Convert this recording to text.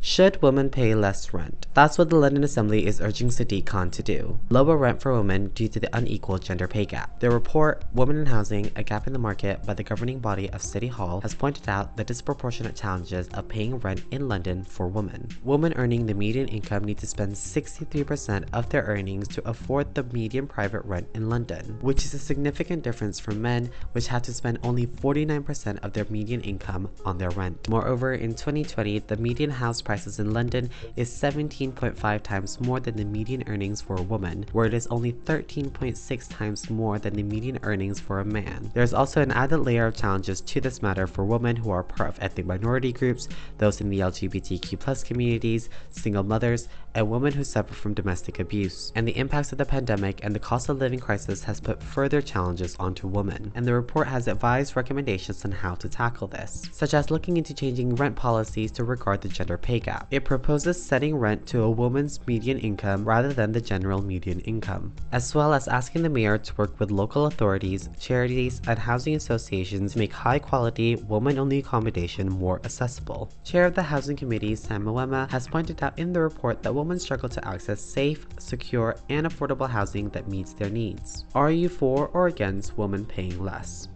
Should women pay less rent? That's what the London Assembly is urging Sadiq Khan to do. Lower rent for women due to the unequal gender pay gap. The report, Women in Housing, A Gap in the Market by the governing body of City Hall has pointed out the disproportionate challenges of paying rent in London for women. Women earning the median income need to spend 63% of their earnings to afford the median private rent in London, which is a significant difference from men, which have to spend only 49% of their median income on their rent. Moreover, in 2020, the median house prices in London is 17.5 times more than the median earnings for a woman, where it is only 13.6 times more than the median earnings for a man. There's also an added layer of challenges to this matter for women who are part of ethnic minority groups, those in the LGBTQ+ communities, single mothers, and women who suffer from domestic abuse. And the impacts of the pandemic and the cost of living crisis has put further challenges onto women, and the report has advised recommendations on how to tackle this, such as looking into changing rent policies to regard the gender pay gap. It proposes setting rent to a woman's median income rather than the general median income, as well as asking the mayor to work with local authorities, charities, and housing associations to make high-quality, woman-only accommodation more accessible. Chair of the Housing Committee, Sam Mwema, has pointed out in the report that women struggle to access safe, secure, and affordable housing that meets their needs. Are you for or against women paying less?